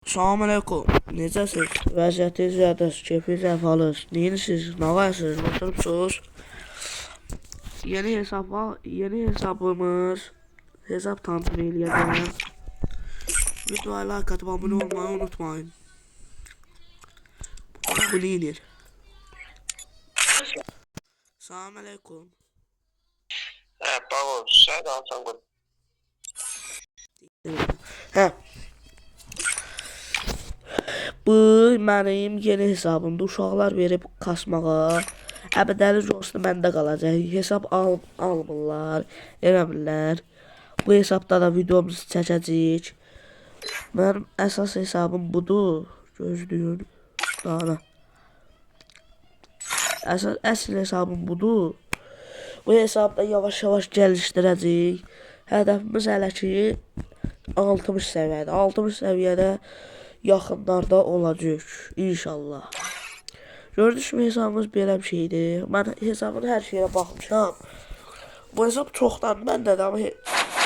Salam əleykum. Necəsiz? Vəziyyətiniz yadınız, keyfiniz əhvalınız? Neyinirsiniz? Nə varsınız? Oturubsuz? Yeni hesabımız. Hesab tanıtım eləyəcəm. Videoya like atıp abone olmayı unutmayın. Bu neyinir? Salam əleykum. Pavol, sen alsan bu. Hə. Bu mənim yeni hesabımdır. Uşaqlar verib kasmağa. Əbədəli olsun məndə qalacaq. Hesab almırlar, eləmirlər. Bu hesabda da videomuzu çəkəcəyik. Mənim əsas hesabım budur. Gözləyin. Daha. Əsl hesabım budur. Bu hesabda yavaş-yavaş gəlişdirəcəyik. Hədəfimiz hələ ki 60 səviyyədə. 60 səviyyədə yaxınlarda olacaq inşallah. Gördüyünüz kimi hesabımız belə bir şeydir. Mən hesabın hər şeyə baxmışam. Bu hesab çoxdan məndədir, amma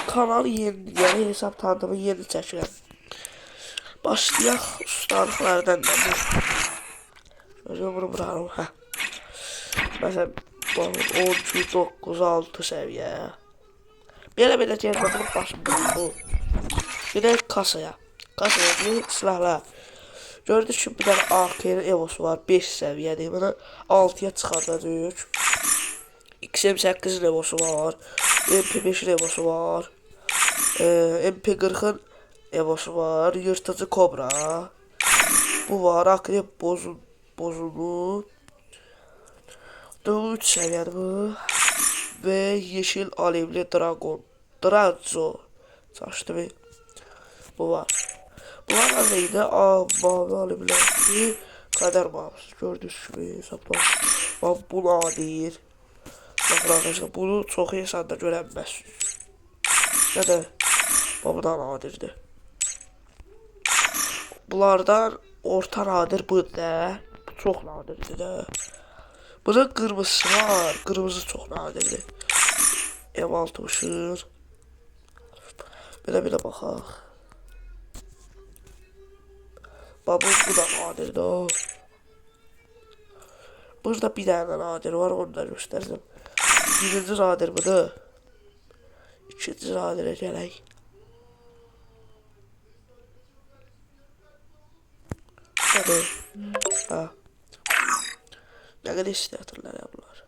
kanal yenidir. Yəni hesab tanıtımı yeni çəkirəm. Başlayaq ustalıqlardan da. Gözüm bunu vurarım. Məsələn, 12, 9, 6 səviyyə. Belə gəlmədim başım bu. Gedək kasaya. Kasaya silahlar. Gördüyünüz kimi bir dənə AK'nin evosu var. 5 səviyyədir. Bunu 6'ya çıxardacaq. XM8'in evosu var. MP5'in evosu var. MP40'ın evosu var. Yırtıcı kobra. Bu var. Akrep bozulu. 3 səviyyədir bu. Ve yeşil alevli dragon. Draco. Saçtı bir. Bu var. Bunlar da neydi? Mavi alevli. Kader mavisi. Gördüğünüz gibi hesaplar. Bu nadir. Bakın arkadaşlar bunu çok insanda görənməzsiniz. Ya da bu da nadirdir. Bunlardan orta nadir bu da. Bu çok nadirdir de. Bunun kırmızısı var. Kırmızı çok nadirdir. M60'ın. Belə baxaq. Bax bu da nadirdir o. Burada bir dənə nadir var, onu da göstərəcəm. Birinci nadir budur. İkinci nadirə gələk. Hadi. Ha. Ne kadar istəyatırlar ya bunlar.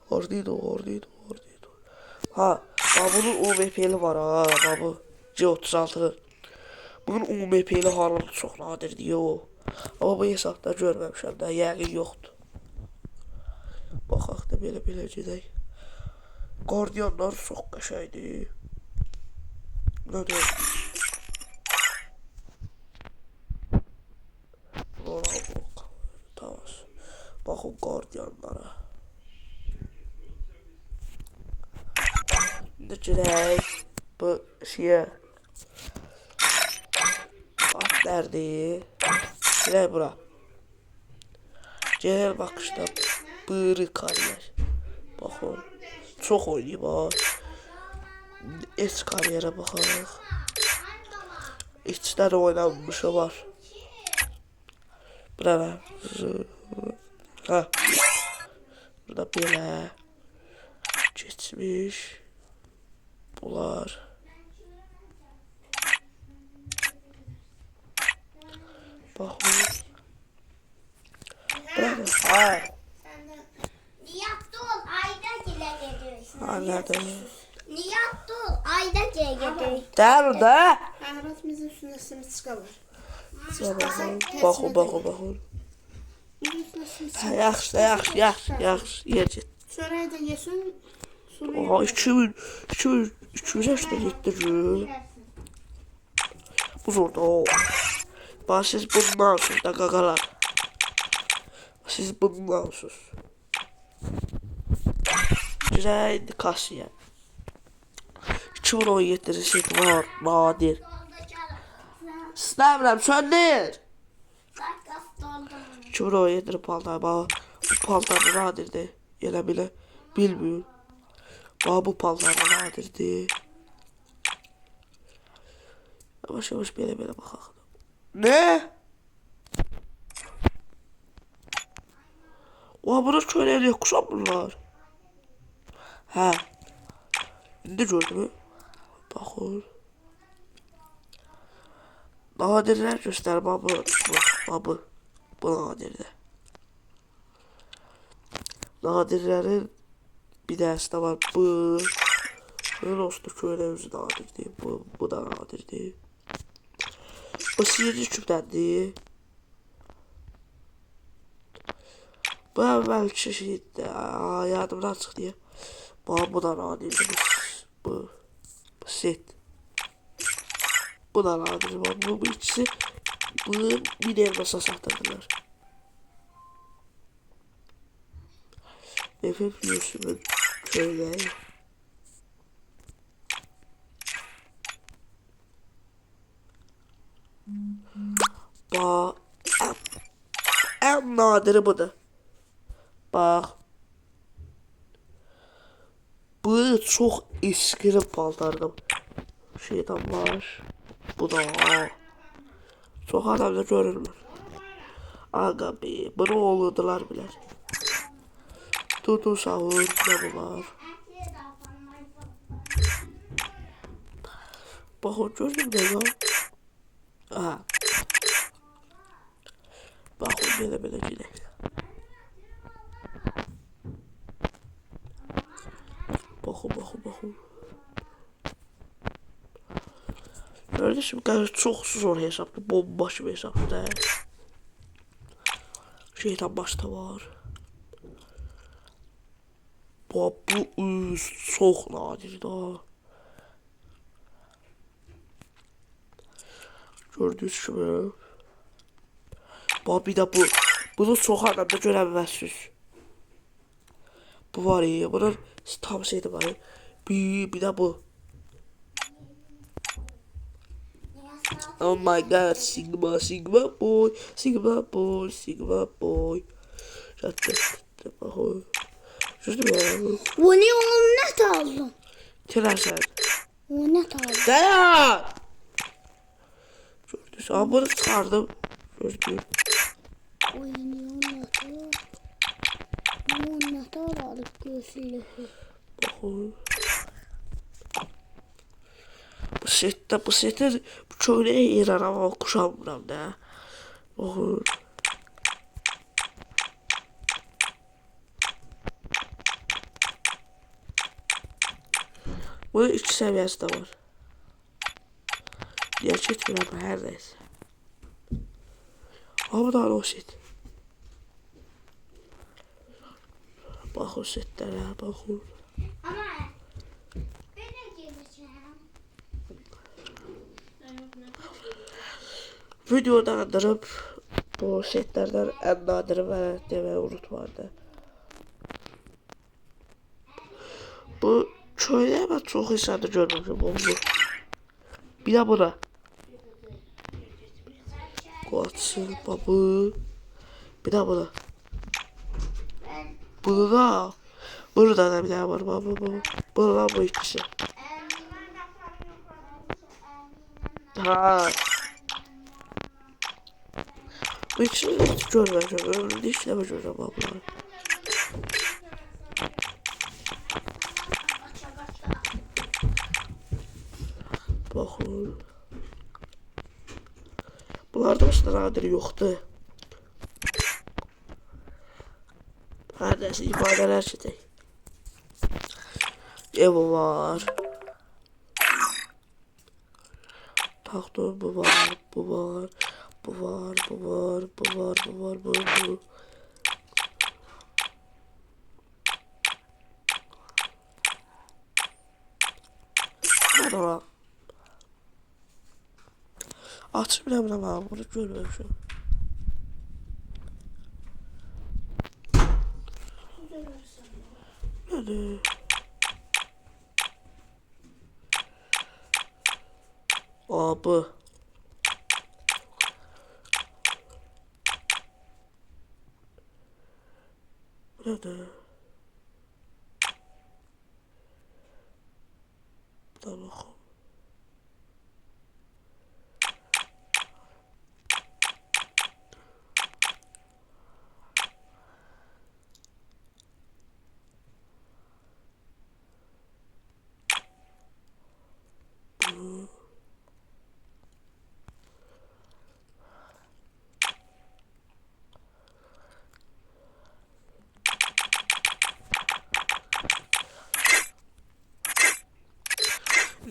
Orduydu. Ha, bunun UMP'li var ha, bu C36'nın. Bunun UMP'li halını çok nadir diyor. Ama bu hesabda görməmişəm də, yəqin yoxdur. Baxaq da belə gedək. Guardianlar çox qəşəngdir. Nədir? Tamam. Baxın Guardianlara. İndi gedək bu şeyə. Atlərdir. Gedək bura. Genel baxışda bırı kariyer. Baxın. Çox oynayıb ha. S kariyerə baxaq. İçdən oynanmışı var. Burada. Ha. Burada belə geçmiş. Bunlar. Baxın. Burada. Ha. Niyatta ol, ayda gile geliyorsun. Anladım. Niyatta ol, ayda gile geliyorsun. Där orada. Arabamızın üstünde sımsıka var. Baxın. Yaxşı, yer get. Sonra da yesin. Oha, 287 gün. Bu zorda. Bax, siz bundan alsınız da qaqalar. Siz bundan alsınız. Güzel kasıya. 2017 reset var, nadir. İstəmirəm, söndür. 2017 paltar, bax. Bu paltar nadirdir. Elə belə bilmiyorum. Bax, bu paltar nadirdir. Yavaş yavaş belə baxaq. Ne? Oha bura köynəkli yoxuşam bunlar. Hə. İndi gördüm. Baxın. Nadirlər göstər babı. Babı. Bu nadirdir. Nadirlərin bir dənəsi də var. Bu. Bunun olsun köynək özü nadirdir. Bu da nadirdir. Bu sihirli küpdəndir. Bu əvvəlki şeydir. Yadımdan çıxdı ya. Bu da nadirdir. Bu set. Bu da nadirdir. Bu ikisi. Bunu bir elmasa satırdılar. Efendim biliyorsunuz köynəyi. Bax, ən nadiri budur. Bax. Bu çox eski paltardım. Şeydən var. Bu da. Çox adamda görülmür. Aga be, bunu olurdular bilər. Tutun savur, ne bu var? Bakın gördüm ne ya? Aha. Bakın belə gidelim. Bakın. Kardeşim çok zor hesaplı, bombaşı bir hesaplı da. Şeytan başta var. Bu çok nadir da. Gördüğünüz gibi. Bir de bu. Bunu çok adamda göremezsiniz. Bu var ya. Bunun tam şeydi var ya. Bir de bu. Oh my god. Sigma boy. Şöyle bakın. Şöyle Bu ne oğlum ne aldın? Telasen. O ne aldın? Dayan! Gördünüz. Ama bunu çıkardım. Gördüğüm. Oy ne oldu? Ne oldu? Göğsüyle. Bakın. Bu sette bu köynəyə yerar ama kuşamıram da. Bakın. Bunun 2 səviyyəsi də var. Niyə getmirəm hər nəysə. Ama da o set. Bakın setlərə, bakın. Ama ben de geleceğim. Videoda andırıp bu setlərdən ən nadiri və deməyi unutmadı. Bu köynəyə mən çox insanı görmüşüm oldu. Bir də buna. Qoçsun, babı. Bir də buna. Bunu da. Burada da bir daha var baba. Bundan bu ikisi. Ha. Bu ikisini hiç görmeyeceğim. Ömrümde hiç demeyeceğim abla. Bakın. Bunlarda aslında nadiri yoktu. Her neyse ifadeler çetey. Ev var. Taktör bu var. Bu. Bana. Açıp bile ben bunu görmemişim. Hadi. Abi. Hadi. Tamam.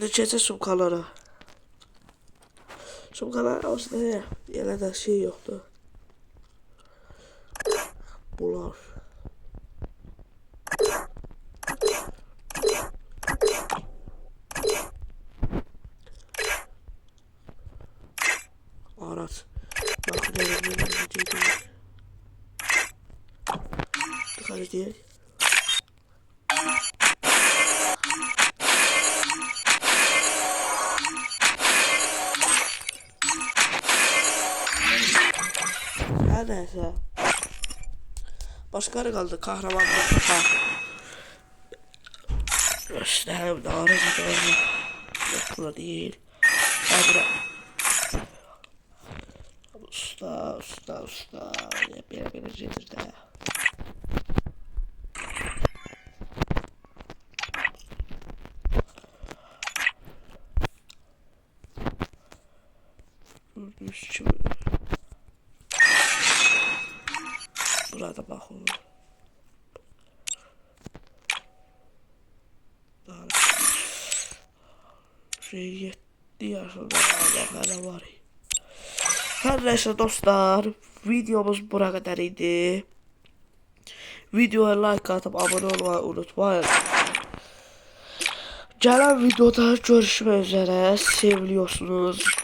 Şimdi keçə sumkalara. Sumkalar aslında yenə də şey yoxdur. Bunlar. Arat. Bakın elimden gideyim. Dikkat edin. Her neyse. Başka kaldı kahramanlık kafa. İşte hem de arası doğru. Yok bura değil. Ha bura. Usta. Bir cedir de. Şimdi. Burada bakın. Şey 7 yaşında hala var. Her neyse dostlar, videomuz bura kadar idi. Videoya like atıp abone olmayı unutmayın. Gelen videoda görüşmek üzere, seviliyorsunuz.